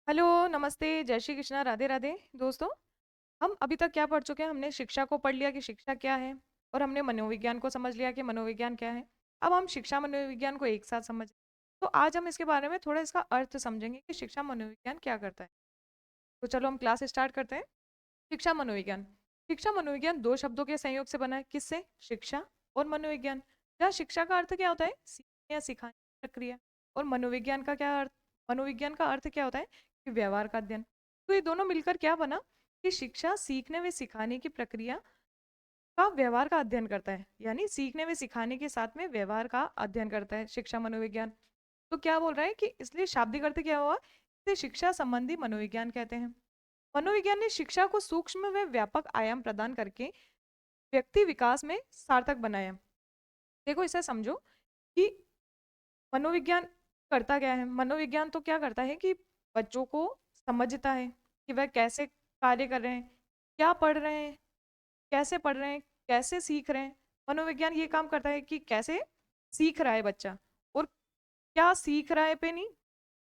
Hello, नमस्ते, जय श्री कृष्णा, राधे राधे। दोस्तों, हम अभी तक क्या पढ़ चुके हैं? हमने शिक्षा को पढ़ लिया कि शिक्षा क्या है, और हमने मनोविज्ञान को समझ लिया कि मनोविज्ञान क्या है। अब हम शिक्षा मनोविज्ञान को एक साथ समझ। तो आज हम इसके बारे में थोड़ा इसका अर्थ समझेंगे कि शिक्षा मनोविज्ञान क्या करता है। तो चलो हम क्लास स्टार्ट करते हैं। शिक्षा मनोविज्ञान। शिक्षा मनोविज्ञान दो शब्दों के संयोग से बना है। किससे? शिक्षा और मनोविज्ञान। जहाँ शिक्षा का अर्थ क्या होता है? सीखने या सिखाने की प्रक्रिया। और मनोविज्ञान का क्या अर्थ? मनोविज्ञान का अर्थ क्या होता है? कि व्यवहार का अध्ययन। तो ये दोनों मिलकर क्या बना? कि शिक्षा सीखने व सिखाने की प्रक्रिया का व्यवहार का अध्ययन करता है, यानी सीखने व सिखाने के साथ में व्यवहार का अध्ययन करता है शिक्षा मनोविज्ञान। तो क्या बोल रहा है कि इसलिए शाब्दिक अर्थ क्या हुआ? इसे शिक्षा संबंधी मनोविज्ञान कहते हैं। मनोविज्ञान ने शिक्षा को सूक्ष्म व व्यापक आयाम प्रदान करके व्यक्ति विकास में सार्थक बनाया। देखो, इसे समझो कि मनोविज्ञान करता क्या है। मनोविज्ञान तो क्या करता है कि बच्चों को समझता है कि वह कैसे कार्य कर रहे हैं, क्या पढ़ रहे हैं, कैसे पढ़ रहे हैं, कैसे सीख रहे हैं। मनोविज्ञान ये काम करता है कि कैसे सीख रहा है बच्चा, और क्या सीख रहा है पे नहीं।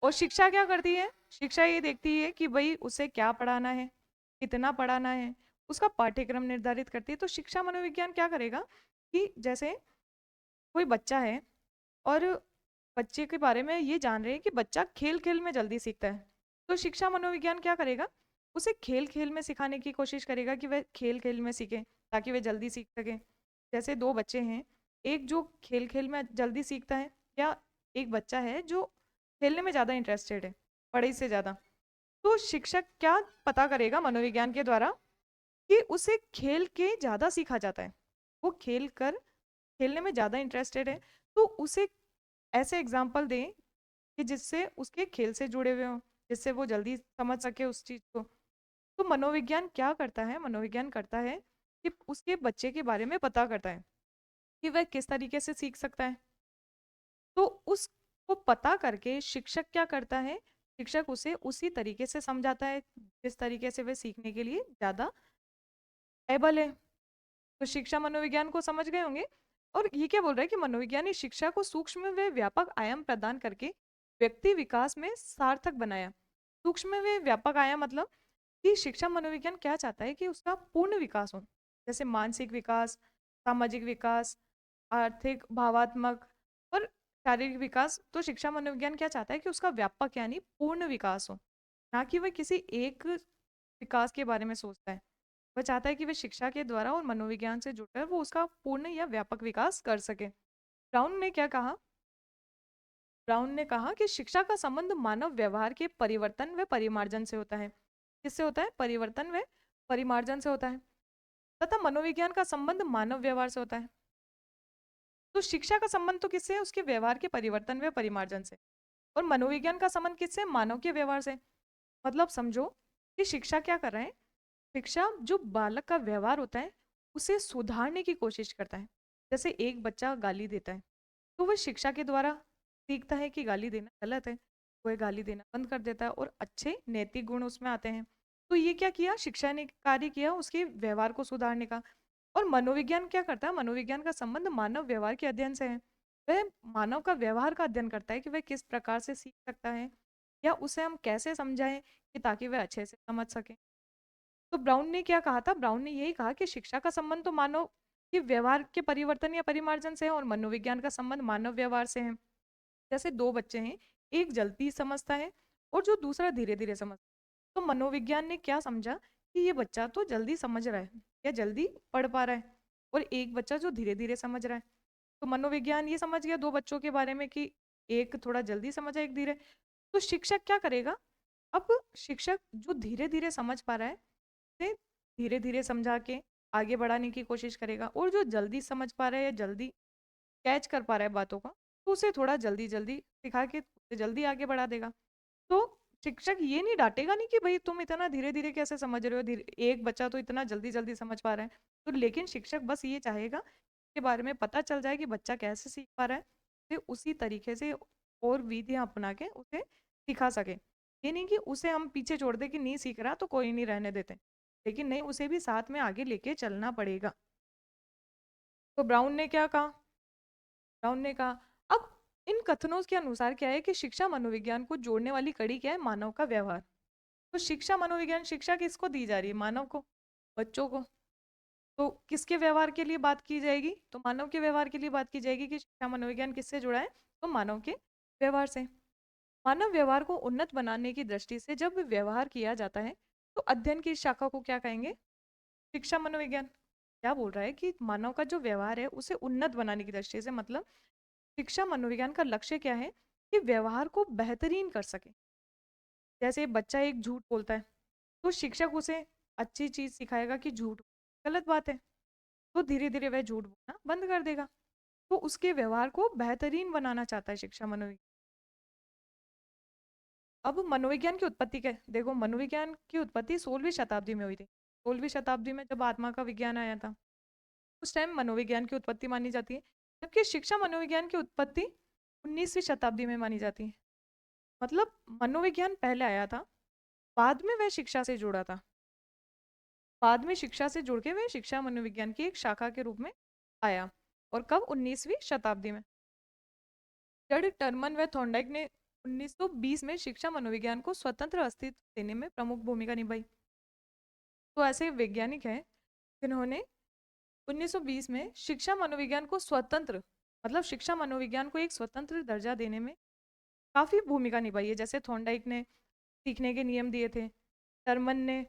और शिक्षा क्या करती है? शिक्षा ये देखती है कि भाई उसे क्या पढ़ाना है, कितना पढ़ाना है, उसका पाठ्यक्रम निर्धारित करती है। तो शिक्षा मनोविज्ञान क्या करेगा कि जैसे कोई बच्चा है, और बच्चे के बारे में ये जान रहे हैं कि बच्चा खेल खेल में जल्दी सीखता है। तो शिक्षा मनोविज्ञान क्या करेगा? उसे खेल खेल में सिखाने की कोशिश करेगा कि वह खेल खेल में सीखे, ताकि वह जल्दी सीख सके। जैसे दो बच्चे हैं, एक जो खेल खेल में जल्दी सीखता है, या एक बच्चा है जो खेलने में ज़्यादा इंटरेस्टेड है पढ़ाई से ज़्यादा। तो शिक्षक क्या पता करेगा मनोविज्ञान के द्वारा? कि उसे खेल के ज़्यादा सीखा जाता है। वो खेलने में ज़्यादा इंटरेस्टेड है, तो उसे ऐसे एग्जाम्पल दें कि जिससे उसके खेल से जुड़े हुए हों, जिससे वो जल्दी समझ सके उस चीज़ को। तो मनोविज्ञान क्या करता है? मनोविज्ञान करता है कि उसके बच्चे के बारे में पता करता है कि वह किस तरीके से सीख सकता है। तो उसको पता करके शिक्षक क्या करता है? शिक्षक उसे उसी तरीके से समझाता है जिस तरीके से वह सीखने के लिए ज़्यादा एबल है। तो शिक्षा मनोविज्ञान को समझ गए होंगे। और ये क्या बोल रहा है कि मनोविज्ञान ने शिक्षा को सूक्ष्म व व्यापक आयाम प्रदान करके व्यक्ति विकास में सार्थक बनाया। सूक्ष्म व व्यापक आयाम मतलब कि शिक्षा मनोविज्ञान क्या चाहता है कि उसका पूर्ण विकास हो। जैसे मानसिक विकास, सामाजिक विकास, आर्थिक, भावात्मक और शारीरिक विकास। तो शिक्षा मनोविज्ञान क्या चाहता है कि उसका व्यापक यानी पूर्ण विकास हो, ना कि वह किसी एक विकास के बारे में सोचता है। वह चाहता है कि वह शिक्षा के द्वारा और मनोविज्ञान से जुड़कर वो उसका पूर्ण या व्यापक विकास कर सके। ब्राउन ने क्या कहा? ब्राउन ने कहा कि शिक्षा का संबंध मानव व्यवहार के परिवर्तन व परिमार्जन से होता है। किससे होता है? परिवर्तन व परिमार्जन से होता है। तथा मनोविज्ञान का संबंध मानव व्यवहार से होता है। तो शिक्षा का संबंध तो किससे है? उसके व्यवहार के परिवर्तन व परिमार्जन से। और मनोविज्ञान का संबंध किससे? मानव के व्यवहार से। मतलब समझो कि शिक्षा क्या कर रहे हैं? शिक्षा जो बालक का व्यवहार होता है उसे सुधारने की कोशिश करता है। जैसे एक बच्चा गाली देता है, तो वह शिक्षा के द्वारा सीखता है कि गाली देना गलत है। वह गाली देना बंद कर देता है और अच्छे नैतिक गुण उसमें आते हैं। तो ये क्या किया? शिक्षा ने कार्य किया उसके व्यवहार को सुधारने का। और मनोविज्ञान क्या करता है? मनोविज्ञान का संबंध मानव व्यवहार के अध्ययन से है। वह मानव का व्यवहार का अध्ययन करता है कि वह किस प्रकार से सीख सकता है, या उसे हम कैसे समझाएं कि ताकि वह अच्छे से समझ सके। तो ब्राउन ने क्या कहा था? ब्राउन ने यही कहा कि शिक्षा का संबंध तो मानव के व्यवहार के परिवर्तन या परिमार्जन से है, और मनोविज्ञान का संबंध मानव व्यवहार से है। जैसे दो बच्चे हैं, एक जल्दी समझता है और जो दूसरा धीरे धीरे समझता है। तो मनोविज्ञान ने क्या समझा कि ये बच्चा तो जल्दी समझ रहा है या जल्दी पढ़ पा रहा है, और एक बच्चा जो धीरे धीरे समझ रहा है। तो मनोविज्ञान ये समझ गया दो बच्चों के बारे में कि एक थोड़ा जल्दी समझा, एक धीरे। तो शिक्षक क्या करेगा? अब शिक्षक जो धीरे धीरे समझ पा रहा है उसे धीरे धीरे समझा के आगे बढ़ाने की कोशिश करेगा, और जो जल्दी समझ पा रहा है या जल्दी कैच कर पा रहा है बातों का, तो उसे थोड़ा जल्दी जल्दी सिखा के उसे जल्दी आगे बढ़ा देगा। तो शिक्षक ये नहीं डांटेगा नहीं कि भाई तुम इतना धीरे धीरे कैसे समझ रहे हो, धीरे एक बच्चा तो इतना जल्दी जल्दी समझ पा रहा है। तो लेकिन शिक्षक बस ये चाहेगा के बारे में पता चल जाए कि बच्चा कैसे सीख पा रहा है, फिर उसी तरीके से और विधियां अपना के उसे सिखा सके। ये नहीं कि उसे हम पीछे छोड़ दे कि नहीं सीख रहा तो कोई नहीं, रहने देते। लेकिन नहीं, उसे भी साथ में आगे लेके चलना पड़ेगा। तो ब्राउन ने क्या कहा? ब्राउन ने कहा अब इन कथनों के अनुसार क्या है कि शिक्षा मनोविज्ञान को जोड़ने वाली कड़ी क्या है, मानव का व्यवहार। तो शिक्षा मनोविज्ञान, शिक्षा किसको दी जा रही है, मानव को, बच्चों को। तो किसके व्यवहार के लिए बात की जाएगी, तो मानव के व्यवहार के लिए बात की जाएगी कि शिक्षा मनोविज्ञान किससे जुड़ा है, तो मानव के व्यवहार से। मानव व्यवहार को उन्नत बनाने की दृष्टि से जब व्यवहार किया जाता है तो अध्ययन की इस शाखा को क्या कहेंगे, शिक्षा मनोविज्ञान। क्या बोल रहा है कि मानव का जो व्यवहार है उसे उन्नत बनाने की दृष्टि से, मतलब शिक्षा मनोविज्ञान का लक्ष्य क्या है कि व्यवहार को बेहतरीन कर सके। जैसे बच्चा एक झूठ बोलता है तो शिक्षक उसे अच्छी चीज सिखाएगा कि झूठ गलत बात है, तो धीरे धीरे वह झूठ बोलना बंद कर देगा। तो उसके व्यवहार को बेहतरीन बनाना चाहता है शिक्षा मनोविज्ञान। अब मनोविज्ञान की उत्पत्ति क्या है, देखो मनोविज्ञान की उत्पत्ति 16वीं शताब्दी में हुई थी। 16वीं शताब्दी में जब आत्मा का विज्ञान आया था उस टाइम मनोविज्ञान की उत्पत्ति मानी जाती है, जबकि शिक्षा मनोविज्ञान की उत्पत्ति 19वीं शताब्दी में मानी जाती है। मतलब मनोविज्ञान पहले आया था, बाद में वह शिक्षा से जुड़ा था, बाद में शिक्षा से जुड़ के वह शिक्षा मनोविज्ञान की एक शाखा के रूप में आया। और कब, 19वीं शताब्दी में। जड टर्मन व थॉर्नडाइक ने 1920 में शिक्षा मनोविज्ञान को स्वतंत्र अस्तित्व देने में प्रमुख भूमिका निभाई। तो ऐसे वैज्ञानिक हैं जिन्होंने 1920 में शिक्षा मनोविज्ञान को स्वतंत्र, मतलब शिक्षा मनोविज्ञान को एक स्वतंत्र दर्जा देने में काफी भूमिका निभाई है। जैसे थॉर्नडाइक ने सीखने के नियम दिए थे, टर्मन ने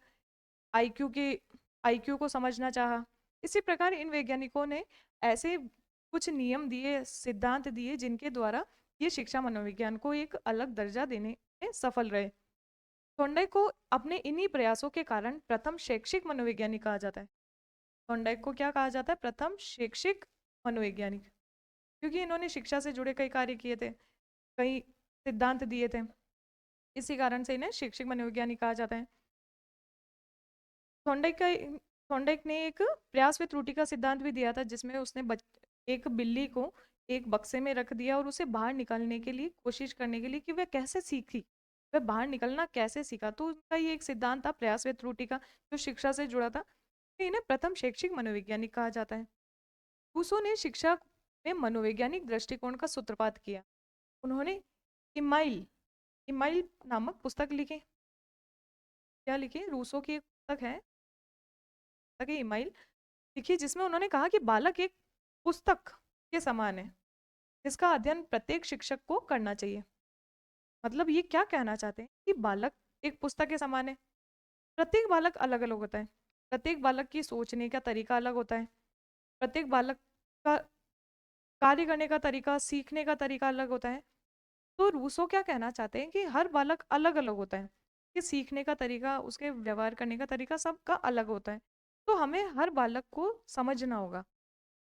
आईक्यू के आईक्यू को समझना चाहा। इसी प्रकार इन वैज्ञानिकों ने ऐसे कुछ नियम दिए, सिद्धांत दिए जिनके द्वारा ये शिक्षा मनोविज्ञान को एक अलग दर्जा देने में सफल रहे। थॉर्नडाइक को अपने इन्हीं प्रयासों के कारण प्रथम शैक्षिक मनोवैज्ञानिक कहा जाता है। थॉर्नडाइक को क्या कहा जाता है, प्रथम शैक्षिक मनोवैज्ञानिक, क्योंकि इन्होंने शिक्षा से जुड़े कई कार्य किए थे, कई सिद्धांत दिए थे, इसी कारण से इन्हें शैक्षिक मनोवैज्ञानिक कहा जाता है। थॉर्नडाइक का थॉर्नडाइक ने एक प्रयास व त्रुटि का सिद्धांत भी दिया था, जिसमें उसने एक बिल्ली को एक बक्से में रख दिया और उसे बाहर निकालने के लिए कोशिश करने के लिए कि वह कैसे सीखी, वह बाहर निकलना कैसे सीखा। तो उनका ये एक सिद्धांत था प्रयास व त्रुटि का, जो शिक्षा से जुड़ा था। तो इन्हें प्रथम शैक्षिक मनोवैज्ञानिक कहा जाता है। रूसो ने शिक्षा में मनोवैज्ञानिक दृष्टिकोण का सूत्रपात किया। उन्होंने इमाइल इमाइल नामक पुस्तक लिखी। क्या लिखी, रूसो की एक पुस्तक है, पुस्तक है इमाइल लिखी, जिसमें उन्होंने कहा कि बालक एक पुस्तक के समान है जिसका अध्ययन प्रत्येक शिक्षक को करना चाहिए। मतलब ये क्या कहना चाहते हैं कि बालक एक पुस्तक के समान है। प्रत्येक बालक अलग अलग होता है, प्रत्येक बालक की सोचने का तरीका अलग होता है, प्रत्येक बालक का कार्य करने का तरीका, सीखने का तरीका अलग होता है। तो रूसो क्या कहना चाहते हैं कि हर बालक अलग अलग होता है, कि सीखने का तरीका, उसके व्यवहार करने का तरीका सबका अलग होता है। तो हमें हर बालक को समझना होगा।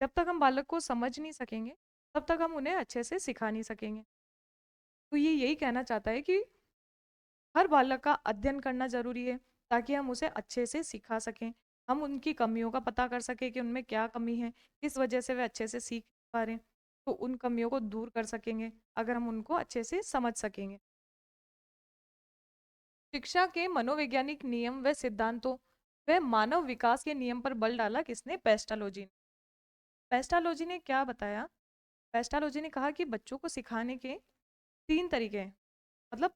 जब तक हम बालक को समझ नहीं सकेंगे तब तक हम उन्हें अच्छे से सिखा नहीं सकेंगे। तो ये यही कहना चाहता है कि हर बालक का अध्ययन करना जरूरी है ताकि हम उसे अच्छे से सिखा सकें, हम उनकी कमियों का पता कर सकें कि उनमें क्या कमी है, किस वजह से वे अच्छे से सीख पा रहे हैं। तो उन कमियों को दूर कर सकेंगे अगर हम उनको अच्छे से समझ सकेंगे। शिक्षा के मनोवैज्ञानिक नियम व सिद्धांतों व मानव विकास के नियम पर बल डाला किसने, पेस्टालोजी ने। पेस्टालोजी ने क्या बताया, पेस्टालोजी ने कहा कि बच्चों को सिखाने के 3 तरीके हैं, मतलब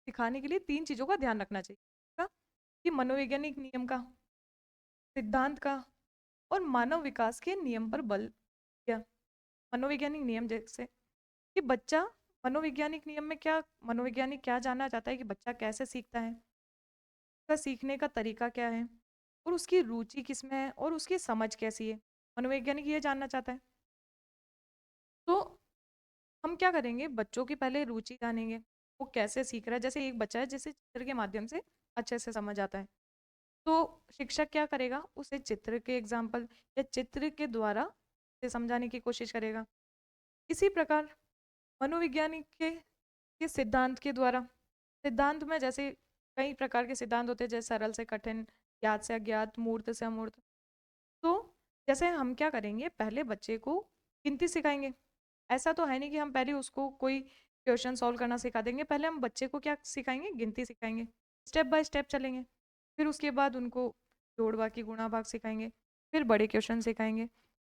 सिखाने के लिए 3 चीज़ों का ध्यान रखना चाहिए। का? कि मनोवैज्ञानिक नियम का, सिद्धांत का, और मानव विकास के नियम पर बल दिया। मनोवैज्ञानिक नियम जैसे कि बच्चा, मनोवैज्ञानिक नियम में क्या, मनोवैज्ञानिक क्या जानना चाहता है कि बच्चा कैसे सीखता है, उसका सीखने का तरीका क्या है, और उसकी रुचि किसमें है, और उसकी समझ कैसी है। मनोवैज्ञानिक ये जानना चाहता है। तो हम क्या करेंगे, बच्चों की पहले रुचि जानेंगे, वो कैसे सीख रहा है। जैसे एक बच्चा है जिसे चित्र के माध्यम से अच्छे से समझ आता है, तो शिक्षक क्या करेगा, उसे चित्र के एग्जाम्पल या चित्र के द्वारा उसे समझाने की कोशिश करेगा। इसी प्रकार मनोविज्ञानिक के सिद्धांत के द्वारा, सिद्धांत में जैसे कई प्रकार के सिद्धांत होते हैं, जैसे सरल से कठिन, ज्ञात से अज्ञात, मूर्त से अमूर्त। तो जैसे हम क्या करेंगे, पहले बच्चे को गिनती सिखाएंगे। ऐसा तो है नहीं कि हम पहले उसको कोई क्वेश्चन सॉल्व करना सिखा देंगे, पहले हम बच्चे को क्या सिखाएंगे, गिनती सिखाएंगे। स्टेप बाय स्टेप चलेंगे, फिर उसके बाद उनको जोड़ बाकी गुणा भाग सिखाएंगे, फिर बड़े क्वेश्चन सिखाएंगे।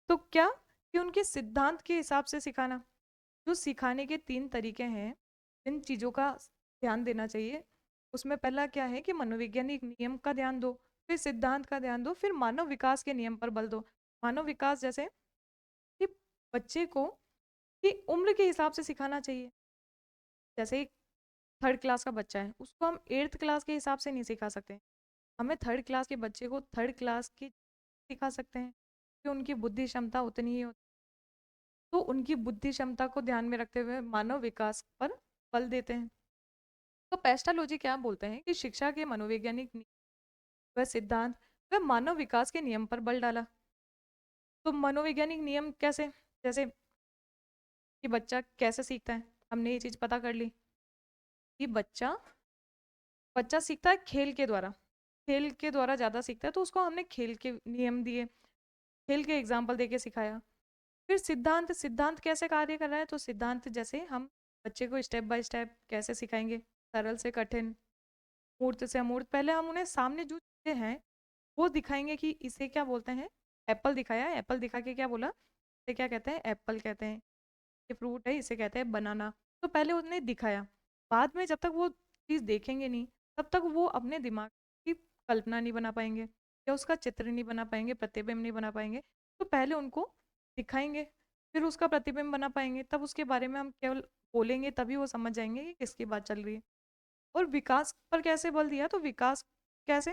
तो क्या कि उनके सिद्धांत के हिसाब से सिखाना। जो सिखाने के 3 तरीके हैं, इन चीज़ों का ध्यान देना चाहिए। उसमें पहला क्या है कि मनोवैज्ञानिक नियम का ध्यान दो, फिर सिद्धांत का ध्यान दो, फिर मानव विकास के नियम पर बल दो। मानव विकास जैसे कि बच्चे को की उम्र के हिसाब से सिखाना चाहिए। जैसे एक 3rd क्लास का बच्चा है, उसको हम 8th क्लास के हिसाब से नहीं सिखा सकते। हमें 3rd क्लास के बच्चे को 3rd क्लास की सिखा सकते हैं कि उनकी बुद्धि क्षमता उतनी ही होती, तो उनकी बुद्धि क्षमता को ध्यान में रखते हुए मानव विकास पर बल देते हैं। तो पेस्टालोजी क्या बोलते हैं कि शिक्षा के मनोवैज्ञानिक व सिद्धांत व मानव विकास के नियम पर बल डाला। तो मनोवैज्ञानिक नियम कैसे? जैसे कि बच्चा कैसे सीखता है, हमने ये चीज़ पता कर ली कि बच्चा बच्चा सीखता है खेल के द्वारा ज़्यादा सीखता है, तो उसको हमने खेल के नियम दिए, खेल के एग्जाम्पल दे के सिखाया। फिर सिद्धांत सिद्धांत कैसे कार्य कर रहा है, तो सिद्धांत जैसे हम बच्चे को स्टेप बाय स्टेप कैसे सिखाएंगे, सरल से कठिन, मूर्त से अमूर्त। पहले हम उन्हें सामने जो चीज़ें हैं वो दिखाएंगे कि इसे क्या बोलते हैं। एप्पल दिखाया, एप्पल दिखा के क्या बोला, इसे क्या कहते हैं, एप्पल कहते हैं। ये फ्रूट है, इसे कहते हैं बनाना। तो पहले उन्हें दिखाया, बाद में जब तक वो चीज़ देखेंगे नहीं, तब तक वो अपने दिमाग की कल्पना नहीं बना पाएंगे या उसका चित्र नहीं बना पाएंगे, प्रतिबिंब नहीं बना पाएंगे। तो पहले उनको दिखाएंगे, फिर उसका प्रतिबिंब बना पाएंगे, तब उसके बारे में हम केवल बोलेंगे, तभी वो समझ जाएंगे कि किसकी बात चल रही है। और विकास पर कैसे बल दिया, तो विकास कैसे,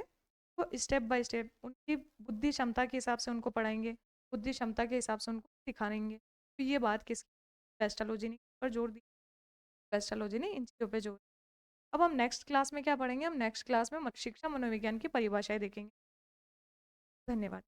तो स्टेप बाय स्टेप उनकी बुद्धि क्षमता के हिसाब से उनको पढ़ाएंगे, बुद्धि क्षमता के हिसाब से उनको सिखाएंगे। तो ये बात किस पेस्टालोजी ने पर जोर दी, पेस्टालोजी ने इन चीज़ों पे जोर। अब हम नेक्स्ट क्लास में क्या पढ़ेंगे, हम नेक्स्ट क्लास में शिक्षा मनोविज्ञान की परिभाषाएं देखेंगे। धन्यवाद।